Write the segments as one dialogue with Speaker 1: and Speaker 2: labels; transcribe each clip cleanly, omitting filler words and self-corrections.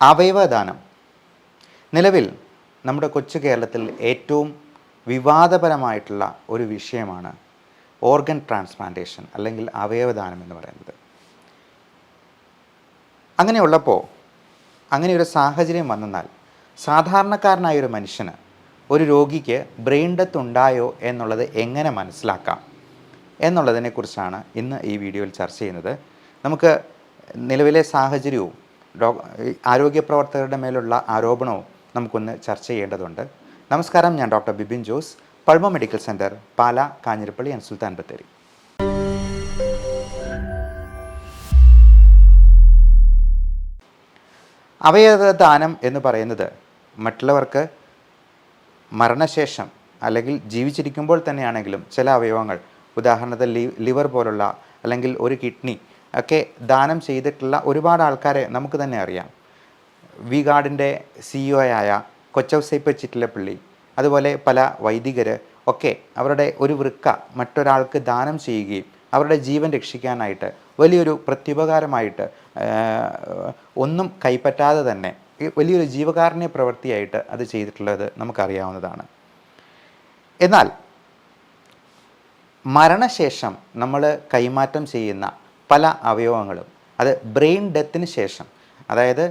Speaker 1: അവയവദാനം നിലവിൽ നമ്മുടെ കൊച്ചു കേരളത്തിൽ ഏറ്റവും വിവാദപരമായിട്ടുള്ള ഒരു വിഷയമാണ് ഓർഗൻ ട്രാൻസ്പ്ലാന്റേഷൻ അല്ലെങ്കിൽ അവയവദാനം എന്ന് പറയുന്നത്. അങ്ങനെയുള്ളപ്പോൾ അങ്ങനെയൊരു സാഹചര്യം വന്നാൽ സാധാരണക്കാരനായൊരു മനുഷ്യന് ഒരു രോഗിക്ക് ബ്രെയിൻ ഡെത്ത് ഉണ്ടായോ എന്നുള്ളത് എങ്ങനെ മനസ്സിലാക്കാം എന്നുള്ളതിനെക്കുറിച്ചാണ് ഇന്ന് ഈ വീഡിയോയിൽ ചർച്ച ചെയ്യുന്നത്. നമുക്ക് നിലവിലെ സാഹചര്യവും ആരോഗ്യ പ്രവർത്തകരുടെ മേലുള്ള ആരോപണവും നമുക്കൊന്ന് ചർച്ച ചെയ്യേണ്ടതുണ്ട്. നമസ്കാരം, ഞാൻ doctor Bibin Jose, Pulma medical centre, Pala, Kanjirappally and Sultan Bathery. അവയവദാനം എന്ന് പറയുന്നത് മറ്റുള്ളവർക്ക് മരണശേഷം അല്ലെങ്കിൽ ജീവിച്ചിരിക്കുമ്പോൾ തന്നെയാണെങ്കിലും ചില അവയവങ്ങൾ, ഉദാഹരണത്തിന് ലിവർ പോലുള്ള അല്ലെങ്കിൽ ഒരു കിഡ്നി ഒക്കെ ദാനം ചെയ്തിട്ടുള്ള ഒരുപാട് ആൾക്കാരെ നമുക്ക് തന്നെ അറിയാം. വി ഗാർഡിൻ്റെ CEO ആയ കൊച്ചൗസേപ്പ് ചിറ്റിലപ്പള്ളി, അതുപോലെ പല വൈദികർ ഒക്കെ അവരുടെ ഒരു വൃക്ക മറ്റൊരാൾക്ക് ദാനം ചെയ്യുകയും അവരുടെ ജീവൻ രക്ഷിക്കാനായിട്ട് വലിയൊരു പ്രത്യുപകാരമായിട്ട് ഒന്നും കൈപ്പറ്റാതെ തന്നെ വലിയൊരു ജീവകാരുണ്യ പ്രവൃത്തിയായിട്ട് അത് ചെയ്തിട്ടുള്ളത് നമുക്കറിയാവുന്നതാണ്. എന്നാൽ മരണശേഷം നമ്മൾ കൈമാറ്റം ചെയ്യുന്ന പല അവയവങ്ങളും അത് ബ്രെയിൻ ഡെത്തിന് ശേഷം, അതായത്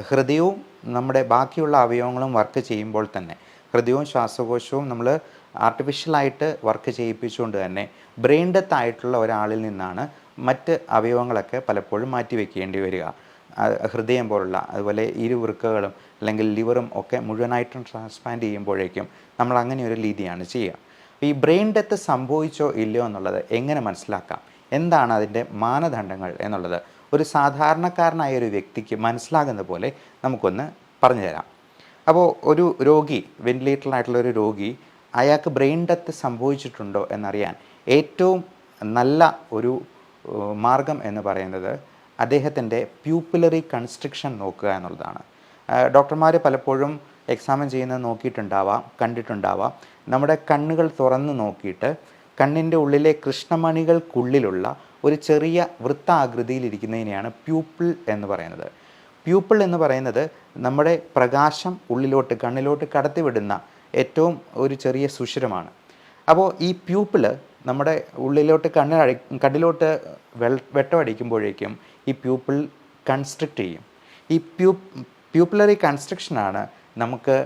Speaker 1: ഹൃദയവും നമ്മുടെ ബാക്കിയുള്ള അവയവങ്ങളും വർക്ക് ചെയ്യുമ്പോൾ തന്നെ ഹൃദയവും ശ്വാസകോശവും നമ്മൾ ആർട്ടിഫിഷ്യലായിട്ട് വർക്ക് ചെയ്യിപ്പിച്ചുകൊണ്ട് തന്നെ ബ്രെയിൻ ഡെത്ത് ആയിട്ടുള്ള ഒരാളിൽ നിന്നാണ് മറ്റ് അവയവങ്ങളൊക്കെ പലപ്പോഴും മാറ്റിവെക്കേണ്ടി വരിക. ഹൃദയം പോലുള്ള, അതുപോലെ ഇരുവൃക്കകളും അല്ലെങ്കിൽ ലിവറും ഒക്കെ മുഴുവനായിട്ടും ട്രാൻസ്പ്ലാന്റ് ചെയ്യുമ്പോഴേക്കും നമ്മൾ അങ്ങനെ ഒരു രീതിയാണ് ചെയ്യുക. ഈ ബ്രെയിൻ ഡെത്ത് സംഭവിച്ചോ ഇല്ലയോ എന്നുള്ളത് എങ്ങനെ മനസ്സിലാക്കാം, എന്താണ് അതിൻ്റെ മാനദണ്ഡങ്ങൾ എന്നുള്ളത് ഒരു സാധാരണക്കാരനായ ഒരു വ്യക്തിക്ക് മനസ്സിലാകുന്ന പോലെ നമുക്കൊന്ന് പറഞ്ഞു തരാം. അപ്പോൾ ഒരു രോഗി, വെന്റിലേറ്ററിലായിട്ടുള്ളൊരു രോഗി, അയാൾക്ക് ബ്രെയിൻ ഡെത്ത് സംഭവിച്ചിട്ടുണ്ടോ എന്നറിയാൻ ഏറ്റവും നല്ല ഒരു മാർഗം എന്ന് പറയുന്നത് അദ്ദേഹത്തിൻ്റെ പ്യൂപ്പിലറി കൺസ്ട്രിക്ഷൻ നോക്കുക എന്നുള്ളതാണ്. ഡോക്ടർമാർ പലപ്പോഴും എക്സാമിൻ ചെയ്യുന്നത് നോക്കിയിട്ടുണ്ടാവാം, കണ്ടിട്ടുണ്ടാവാം. നമ്മുടെ കണ്ണുകൾ തുറന്ന് നോക്കിയിട്ട് കണ്ണിൻ്റെ ഉള്ളിലെ കൃഷ്ണമണികൾക്കുള്ളിലുള്ള ഒരു ചെറിയ വൃത്താകൃതിയിലിരിക്കുന്നതിനെയാണ് പ്യൂപ്പിൾ എന്ന് പറയുന്നത്. പ്യൂപ്പിൾ എന്ന് പറയുന്നത് നമ്മുടെ പ്രകാശം ഉള്ളിലോട്ട്, കണ്ണിലോട്ട് കടത്തിവിടുന്ന ഏറ്റവും ഒരു ചെറിയ സുഷിരമാണ്. അപ്പോൾ ഈ പ്യൂപ്പിള് നമ്മുടെ ഉള്ളിലോട്ട് കണ്ണിലോട്ട് വെട്ടമടിക്കുമ്പോഴേക്കും ഈ പ്യൂപ്പിൾ കൺസ്ട്രിക്റ്റ് ചെയ്യും. ഈ പ്യൂപ്പിലറി കൺസ്ട്രക്ഷനാണ് നമുക്ക്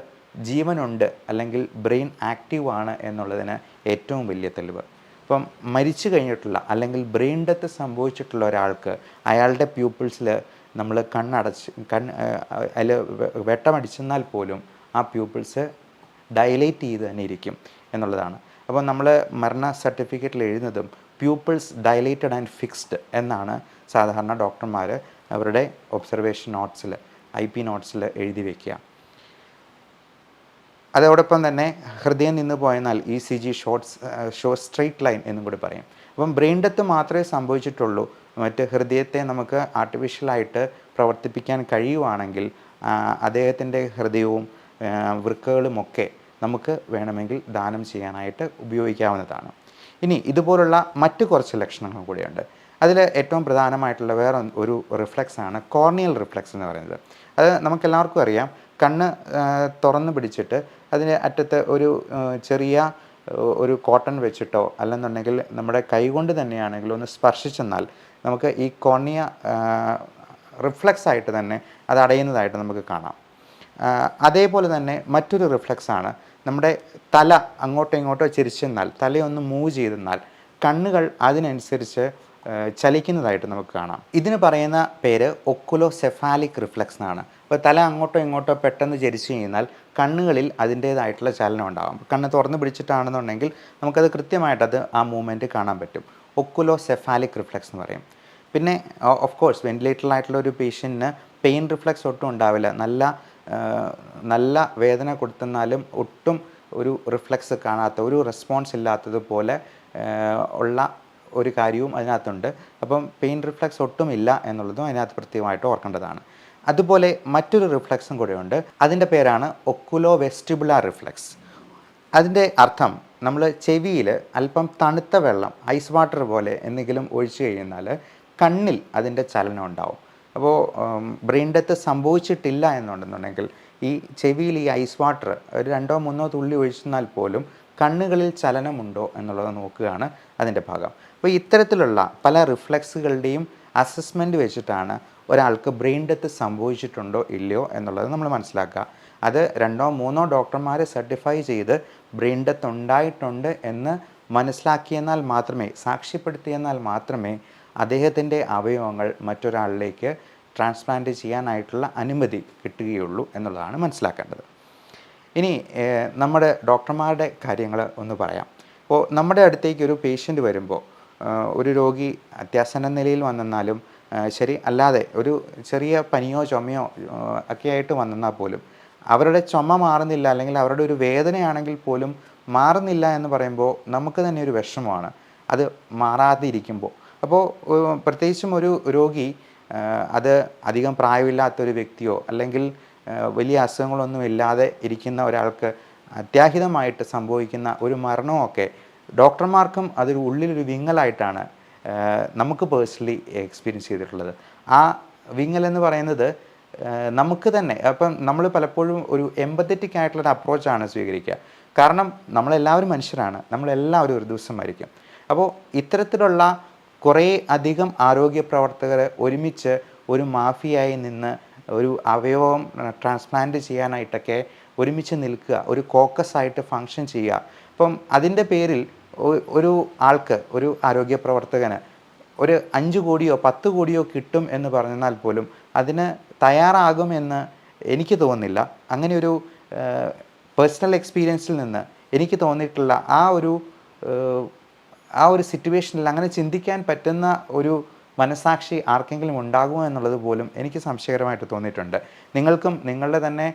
Speaker 1: ജീവനുണ്ട് അല്ലെങ്കിൽ ബ്രെയിൻ ആക്റ്റീവ് ആണ് എന്നുള്ളതിന് ഏറ്റവും വലിയ തെളിവ്. ഇപ്പം മരിച്ചു കഴിഞ്ഞിട്ടുള്ള അല്ലെങ്കിൽ ബ്രെയിൻ ഡെത്ത് സംഭവിച്ചിട്ടുള്ള ഒരാൾക്ക് അയാളുടെ പ്യൂപ്പിൾസിൽ നമ്മൾ അതിൽ വെട്ടമടിച്ചെന്നാൽ പോലും ആ പ്യൂപ്പിൾസ് ഡയലേറ്റ് ചെയ്ത് തന്നെ ഇരിക്കും എന്നുള്ളതാണ്. അപ്പോൾ നമ്മൾ മരണ സർട്ടിഫിക്കറ്റിൽ എഴുതുന്നതും പ്യൂപ്പിൾസ് ഡയലേറ്റഡ് ആൻഡ് ഫിക്സ്ഡ് എന്നാണ് സാധാരണ ഡോക്ടർമാർ അവരുടെ ഒബ്സർവേഷൻ നോട്ട്സിൽ, IP നോട്ട്സിൽ എഴുതി വയ്ക്കുക. അതോടൊപ്പം തന്നെ ഹൃദയം നിന്ന് പോയെന്നാൽ ECG ഷോ സ്ട്രെയിറ്റ് ലൈൻ എന്നും കൂടി പറയും. അപ്പം ബ്രെയിൻ ഡെത്ത് മാത്രമേ സംഭവിച്ചിട്ടുള്ളൂ, മറ്റ് ഹൃദയത്തെ നമുക്ക് ആർട്ടിഫിഷ്യലായിട്ട് പ്രവർത്തിപ്പിക്കാൻ കഴിയുവാണെങ്കിൽ അദ്ദേഹത്തിൻ്റെ ഹൃദയവും വൃക്കകളുമൊക്കെ നമുക്ക് വേണമെങ്കിൽ ദാനം ചെയ്യാനായിട്ട് ഉപയോഗിക്കാവുന്നതാണ്. ഇനി ഇതുപോലുള്ള മറ്റു കുറച്ച് ലക്ഷണങ്ങൾ കൂടിയുണ്ട്. അതിൽ ഏറ്റവും പ്രധാനമായിട്ടുള്ള വേറെ ഒരു റിഫ്ലക്സാണ് കോർണിയൽ റിഫ്ലക്സ് എന്ന് പറയുന്നത്. അത് നമുക്കെല്ലാവർക്കും അറിയാം. കണ്ണ് തുറന്ന് പിടിച്ചിട്ട് അതിന് അറ്റത്ത് ഒരു ചെറിയ ഒരു കോട്ടൺ വെച്ചിട്ടോ അല്ലെന്നുണ്ടെങ്കിൽ നമ്മുടെ കൈകൊണ്ട് തന്നെയാണെങ്കിൽ ഒന്ന് സ്പർശിച്ചെന്നാൽ നമുക്ക് ഈ കോർണിയ റിഫ്ലക്സ് ആയിട്ട് തന്നെ അത് അടയുന്നതായിട്ട് നമുക്ക് കാണാം. അതേപോലെ തന്നെ മറ്റൊരു റിഫ്ലക്സാണ് നമ്മുടെ തല അങ്ങോട്ടോ ഇങ്ങോട്ടോ ചെരിച്ചെന്നാൽ, തലയൊന്ന് മൂവ് ചെയ്തെന്നാൽ കണ്ണുകൾ അതിനനുസരിച്ച് ചലിക്കുന്നതായിട്ട് നമുക്ക് കാണാം. ഇതിന് പറയുന്ന പേര് ഒക്കുലോസെഫാലിക് റിഫ്ലക്സ് എന്നാണ്. അപ്പോൾ തല അങ്ങോട്ടോ ഇങ്ങോട്ടോ പെട്ടെന്ന് ചരിച്ചു കഴിഞ്ഞാൽ കണ്ണുകളിൽ അതിൻ്റേതായിട്ടുള്ള ചലനം ഉണ്ടാകും. കണ്ണ് തുറന്ന് പിടിച്ചിട്ടാണെന്നുണ്ടെങ്കിൽ നമുക്കത് കൃത്യമായിട്ടത് ആ മൂവ്മെൻറ്റ് കാണാൻ പറ്റും. ഒക്കുലോസെഫാലിക് റിഫ്ലക്സ് എന്ന് പറയും. പിന്നെ ഓഫ് കോഴ്സ് വെന്റിലേറ്ററിലായിട്ടുള്ള ഒരു പേഷ്യൻറ്റിന് പെയിൻ റിഫ്ലക്സ് ഒട്ടും ഉണ്ടാവില്ല. നല്ല വേദന കൊടുത്തെന്നാലും ഒട്ടും ഒരു റിഫ്ലക്സ് കാണാത്ത, ഒരു റെസ്പോൺസ് ഇല്ലാത്തതുപോലെ ഉള്ള ഒരു കാര്യവും അതിനകത്തുണ്ട്. അപ്പം പെയിൻ റിഫ്ലക്സ് ഒട്ടും ഇല്ല എന്നുള്ളതും അതിനകത്ത് പ്രത്യേകമായിട്ട് ഓർക്കേണ്ടതാണ്. അതുപോലെ മറ്റൊരു റിഫ്ലക്സും കൂടെയുണ്ട്. അതിൻ്റെ പേരാണ് ഒക്കുലോ വെസ്റ്റിബുലാർ റിഫ്ലക്സ്. അതിൻ്റെ അർത്ഥം നമ്മൾ ചെവിയിൽ അല്പം തണുത്ത വെള്ളം, ഐസ് വാട്ടർ പോലെ എന്തെങ്കിലും ഒഴിച്ചു കഴിഞ്ഞാൽ കണ്ണിൽ അതിൻ്റെ ചലനം ഉണ്ടാവും. അപ്പോൾ ബ്രെയിൻ ഡെത്ത് സംഭവിച്ചിട്ടില്ല എന്നുണ്ടെന്നുണ്ടെങ്കിൽ ഈ ചെവിയിൽ ഈ ഐസ് വാട്ടർ ഒരു 2-3 തുള്ളി ഒഴിച്ചെന്നാൽ പോലും കണ്ണുകളിൽ ചലനമുണ്ടോ എന്നുള്ളത് നോക്കുകയാണ് അതിൻ്റെ ഭാഗം. അപ്പോൾ ഇത്തരത്തിലുള്ള പല റിഫ്ലെക്സുകളുടെയും അസസ്മെൻറ്റ് വെച്ചിട്ടാണ് ഒരാൾക്ക് ബ്രെയിൻ ഡെത്ത് സംഭവിച്ചിട്ടുണ്ടോ ഇല്ലയോ എന്നുള്ളത് നമ്മൾ മനസ്സിലാക്കുക. അത് 2-3 ഡോക്ടർമാരെ സർട്ടിഫൈ ചെയ്ത് ബ്രെയിൻ ഡെത്ത് ഉണ്ടായിട്ടുണ്ട് എന്ന് മനസ്സിലാക്കിയെന്നാൽ മാത്രമേ, സാക്ഷ്യപ്പെടുത്തിയെന്നാൽ മാത്രമേ അദ്ദേഹത്തിൻ്റെ അവയവങ്ങൾ മറ്റൊരാളിലേക്ക് ട്രാൻസ്പ്ലാന്റ് ചെയ്യാനായിട്ടുള്ള അനുമതി കിട്ടുകയുള്ളൂ എന്നുള്ളതാണ് മനസ്സിലാക്കേണ്ടത്. ഇനി നമ്മുടെ ഡോക്ടർമാരുടെ കാര്യങ്ങൾ ഒന്ന് പറയാം. അപ്പോൾ നമ്മുടെ അടുത്തേക്ക് ഒരു പേഷ്യൻ്റ് വരുമ്പോൾ, ഒരു രോഗി അത്യാസന്ന നിലയിൽ വന്നെന്നാലും ശരി, അല്ലാതെ ഒരു ചെറിയ പനിയോ ചുമയോ ഒക്കെ ആയിട്ട് വന്നെന്നാൽ പോലും അവരുടെ ചുമ മാറുന്നില്ല, അല്ലെങ്കിൽ അവരുടെ ഒരു വേദനയാണെങ്കിൽ പോലും മാറുന്നില്ല എന്ന് പറയുമ്പോൾ നമുക്ക് തന്നെ ഒരു വിഷമമാണ് അത് മാറാതെ ഇരിക്കുമ്പോൾ. അപ്പോൾ പ്രത്യേകിച്ചും ഒരു രോഗി അത് അധികം പ്രായമില്ലാത്തൊരു വ്യക്തിയോ അല്ലെങ്കിൽ വലിയ അസുഖങ്ങളൊന്നും ഇല്ലാതെ ഇരിക്കുന്ന ഒരാൾക്ക് അത്യാഹിതമായിട്ട് സംഭവിക്കുന്ന ഒരു മരണമൊക്കെ ഡോക്ടർമാർക്കും അതൊരു ഉള്ളിലൊരു വിങ്ങലായിട്ടാണ് നമുക്ക് പേഴ്സണലി എക്സ്പീരിയൻസ് ചെയ്തിട്ടുള്ളത്. ആ വിങ്ങൽ എന്ന് പറയുന്നത് നമുക്ക് തന്നെ, അപ്പം നമ്മൾ പലപ്പോഴും ഒരു എമ്പത്തറ്റിക് ആയിട്ടുള്ളൊരു അപ്രോച്ചാണ് സ്വീകരിക്കുക. കാരണം നമ്മളെല്ലാവരും മനുഷ്യരാണ്, നമ്മളെല്ലാവരും ഒരു ദിവസം മരിക്കും. അപ്പോൾ ഇത്തരത്തിലുള്ള കുറേ അധികം ആരോഗ്യ പ്രവർത്തകർ ഒരുമിച്ച് ഒരു മാഫിയായി നിന്ന് ഒരു അവയവം ട്രാൻസ്പ്ലാന്റ് ചെയ്യാനായിട്ടൊക്കെ ഒരുമിച്ച് നിൽക്കുക, ഒരു കോക്കസായിട്ട് ഫങ്ഷൻ ചെയ്യുക. അപ്പം അതിൻ്റെ പേരിൽ ഒരു ആൾക്ക്, ഒരു ആരോഗ്യ പ്രവർത്തകന് ഒരു 5 കോടിയോ 10 കോടിയോ കിട്ടും എന്ന് പറഞ്ഞാൽ പോലും അതിന് തയ്യാറാകുമെന്ന് എനിക്ക് തോന്നുന്നില്ല. അങ്ങനെ ഒരു പേഴ്സണൽ എക്സ്പീരിയൻസിൽ നിന്ന് എനിക്ക് തോന്നിയിട്ടുള്ള ആ ഒരു സിറ്റുവേഷനിൽ അങ്ങനെ ചിന്തിക്കാൻ പറ്റുന്ന ഒരു മനസാക്ഷി ആർക്കെങ്കിലും ഉണ്ടാകുമോ എന്നുള്ളത് പോലും എനിക്ക് സംശയകരമായിട്ട് തോന്നിയിട്ടുണ്ട്. നിങ്ങൾക്കും നിങ്ങളുടെ തന്നെ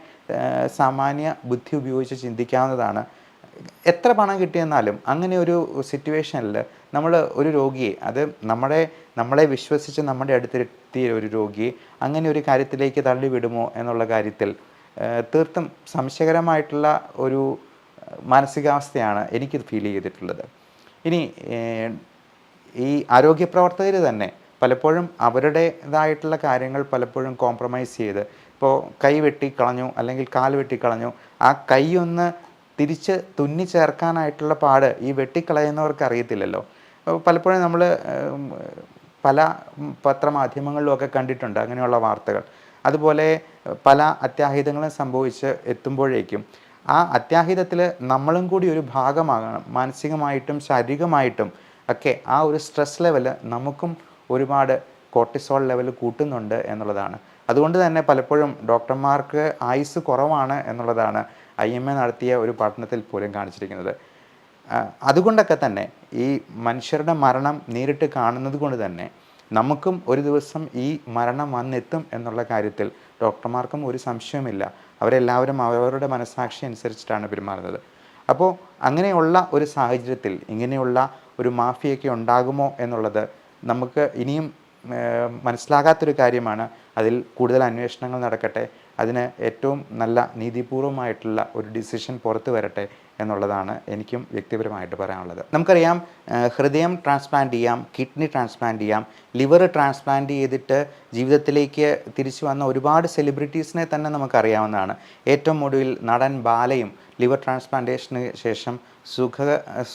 Speaker 1: സാമാന്യ ബുദ്ധി ഉപയോഗിച്ച് ചിന്തിക്കാവുന്നതാണ്. എത്ര പണം കിട്ടിയെന്നാലും അങ്ങനെ ഒരു സിറ്റുവേഷനിൽ നമ്മൾ ഒരു രോഗിയെ, അത് നമ്മളെ വിശ്വസിച്ച് നമ്മുടെ അടുത്തെത്തിയ ഒരു രോഗിയെ അങ്ങനെ ഒരു കാര്യത്തിലേക്ക് തള്ളിവിടുമോ എന്നുള്ള കാര്യത്തിൽ തീർത്തും സംശയകരമായിട്ടുള്ള ഒരു മാനസികാവസ്ഥയാണ് എനിക്ക് ഫീൽ ചെയ്തിട്ടുള്ളത്. ഇനി ഈ ആരോഗ്യ പ്രവർത്തകർ തന്നെ പലപ്പോഴും അവരുടേതായിട്ടുള്ള കാര്യങ്ങൾ പലപ്പോഴും കോംപ്രമൈസ് ചെയ്ത്, ഇപ്പോൾ കൈ വെട്ടിക്കളഞ്ഞു അല്ലെങ്കിൽ കാൽ വെട്ടിക്കളഞ്ഞു, ആ കൈ ഒന്ന് തിരിച്ച് തുന്നി ചേർക്കാനായിട്ടുള്ള പാട് ഈ വെട്ടിക്കളയുന്നവർക്ക് അറിയത്തില്ലല്ലോ. പലപ്പോഴും നമ്മൾ പല പത്രമാധ്യമങ്ങളിലുമൊക്കെ കണ്ടിട്ടുണ്ട് അങ്ങനെയുള്ള വാർത്തകൾ. അതുപോലെ പല അത്യാഹിതങ്ങളും സംഭവിച്ച് എത്തുമ്പോഴേക്കും ആ അത്യാഹിതത്തിൽ നമ്മളും കൂടി ഒരു ഭാഗമാകണം. മാനസികമായിട്ടും ശാരീരികമായിട്ടും ഒക്കെ ആ ഒരു സ്ട്രെസ് ലെവൽ നമുക്കും ഒരുപാട് കോർട്ടിസോൾ ലെവൽ കൂട്ടുന്നുണ്ട് എന്നുള്ളതാണ്. അതുകൊണ്ട് തന്നെ പലപ്പോഴും ഡോക്ടർമാർക്ക് ആയുസ് കുറവാണ് എന്നുള്ളതാണ് IMA നടത്തിയ ഒരു പഠനത്തിൽ പോലും കാണിച്ചിരിക്കുന്നത്. അതുകൊണ്ടൊക്കെ തന്നെ ഈ മനുഷ്യരുടെ മരണം നേരിട്ട് കാണുന്നത് കൊണ്ട് തന്നെ നമുക്കും ഒരു ദിവസം ഈ മരണം വന്നെത്തും എന്നുള്ള കാര്യത്തിൽ ഡോക്ടർമാർക്കും ഒരു സംശയവുമില്ല. അവരെല്ലാവരും അവരവരുടെ മനസ്സാക്ഷി അനുസരിച്ചിട്ടാണ് പെരുമാറുന്നത്. അപ്പോൾ അങ്ങനെയുള്ള ഒരു സാഹചര്യത്തിൽ ഇങ്ങനെയുള്ള ഒരു മാഫിയൊക്കെ ഉണ്ടാകുമോ എന്നുള്ളത് നമുക്ക് ഇനിയും മനസ്സിലാകാത്തൊരു കാര്യമാണ്. അതിൽ കൂടുതൽ അന്വേഷണങ്ങൾ നടക്കട്ടെ, അതിന് ഏറ്റവും നല്ല നീതിപൂർവമായിട്ടുള്ള ഒരു ഡിസിഷൻ പുറത്തു വരട്ടെ എന്നുള്ളതാണ് എനിക്കും വ്യക്തിപരമായിട്ട് പറയാനുള്ളത്. നമുക്കറിയാം, ഹൃദയം ട്രാൻസ്പ്ലാന്റ് ചെയ്യാം, കിഡ്നി ട്രാൻസ്പ്ലാന്റ് ചെയ്യാം, ലിവർ ട്രാൻസ്പ്ലാന്റ് ചെയ്തിട്ട് ജീവിതത്തിലേക്ക് തിരിച്ചു വന്ന ഒരുപാട് സെലിബ്രിറ്റീസിനെ തന്നെ നമുക്കറിയാവുന്നതാണ്. ഏറ്റവും ഒടുവിൽ നടൻ ബാലയും ലിവർ ട്രാൻസ്പ്ലാന്റേഷന് ശേഷം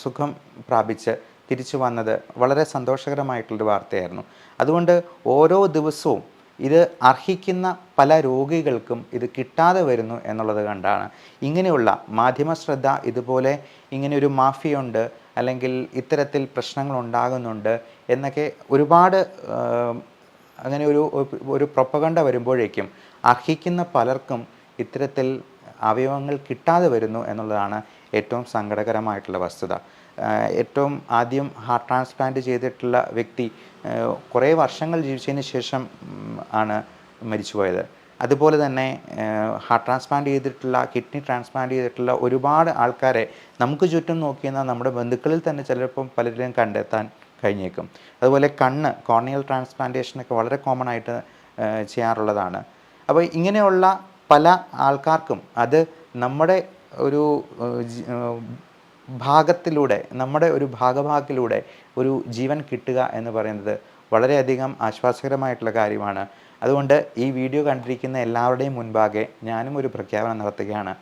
Speaker 1: സുഖം പ്രാപിച്ച് തിരിച്ചു വന്നത് വളരെ സന്തോഷകരമായിട്ടുള്ളൊരു വാർത്തയായിരുന്നു. അതുകൊണ്ട് ഓരോ ദിവസവും ഇത് അർഹിക്കുന്ന പല രോഗികൾക്കും ഇത് കിട്ടാതെ വരുന്നു എന്നുള്ളത് കണ്ടാണ് ഇങ്ങനെയുള്ള മാധ്യമ ശ്രദ്ധ, ഇതുപോലെ ഇങ്ങനെയൊരു മാഫിയുണ്ട് അല്ലെങ്കിൽ ഇത്തരത്തിൽ പ്രശ്നങ്ങൾ ഉണ്ടാകുന്നുണ്ട് എന്നൊക്കെ ഒരുപാട് അങ്ങനെ ഒരു പ്രൊപ്പഗണ്ട വരുമ്പോഴേക്കും അർഹിക്കുന്ന പലർക്കും ഇത്തരത്തിൽ അവയവങ്ങൾ കിട്ടാതെ വരുന്നു എന്നുള്ളതാണ് ഏറ്റവും സങ്കടകരമായിട്ടുള്ള വസ്തുത. ഏറ്റവും ആദ്യം ഹാർട്ട് ട്രാൻസ്പ്ലാന്റ് ചെയ്തിട്ടുള്ള വ്യക്തി കുറേ വർഷങ്ങൾ ജീവിച്ചതിന് ശേഷം ആണ് മരിച്ചുപോയത്. അതുപോലെ തന്നെ ഹാർട്ട് ട്രാൻസ്പ്ലാന്റ് ചെയ്തിട്ടുള്ള, കിഡ്നി ട്രാൻസ്പ്ലാന്റ് ചെയ്തിട്ടുള്ള ഒരുപാട് ആൾക്കാരെ നമുക്ക് ചുറ്റും നോക്കിയെന്നാൽ നമ്മുടെ ബന്ധുക്കളിൽ തന്നെ ചിലപ്പം പലരെയും കണ്ടെത്താൻ കഴിഞ്ഞേക്കും. അതുപോലെ കോർണിയൽ ട്രാൻസ്പ്ലാന്റേഷനൊക്കെ വളരെ കോമൺ ആയിട്ട് ചെയ്യാറുള്ളതാണ്. അപ്പോൾ ഇങ്ങനെയുള്ള പല ആൾക്കാർക്കും അത് നമ്മുടെ ഒരു ഭാഗത്തിലൂടെ, നമ്മുടെ ഒരു ഭാഗഭാക്കിലൂടെ ഒരു ജീവൻ കിട്ടുക എന്ന് പറയുന്നത് വളരെയധികം ആശ്വാസകരമായിട്ടുള്ള കാര്യമാണ്. അതുകൊണ്ട് ഈ വീഡിയോ കണ്ടിരിക്കുന്ന എല്ലാവരുടെയും മുൻപാകെ ഞാനും ഒരു പ്രഖ്യാപനം നടത്തുകയാണ്.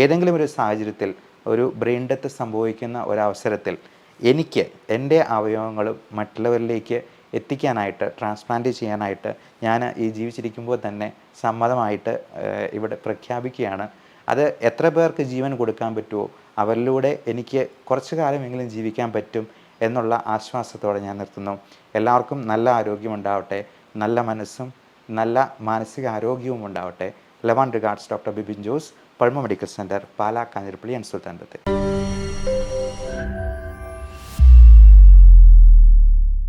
Speaker 1: ഏതെങ്കിലും ഒരു സാഹചര്യത്തിൽ ഒരു ബ്രെയിൻ ഡെത്ത് സംഭവിക്കുന്ന ഒരവസരത്തിൽ എനിക്ക് എൻ്റെ അവയവങ്ങളും മറ്റുള്ളവരിലേക്ക് എത്തിക്കാനായിട്ട്, ട്രാൻസ്പ്ലാന്റ് ചെയ്യാനായിട്ട് ഞാൻ ഈ ജീവിച്ചിരിക്കുമ്പോൾ തന്നെ സമ്മതമായിട്ട് ഇവിടെ പ്രഖ്യാപിക്കുകയാണ്. അത് എത്ര പേർക്ക് ജീവൻ കൊടുക്കാൻ പറ്റുമോ അവരിലൂടെ എനിക്ക് കുറച്ചു കാലമെങ്കിലും ജീവിക്കാൻ പറ്റും എന്നുള്ള ആശ്വാസത്തോടെ ഞാൻ നിർത്തുന്നു. എല്ലാവർക്കും നല്ല ആരോഗ്യമുണ്ടാവട്ടെ, നല്ല മനസ്സും നല്ല മാനസിക ആരോഗ്യവും ഉണ്ടാവട്ടെ. Love and regards doctor Bipin Jose, Pulma medical centre, Pala, Kanjirappally and Sultan Bathery.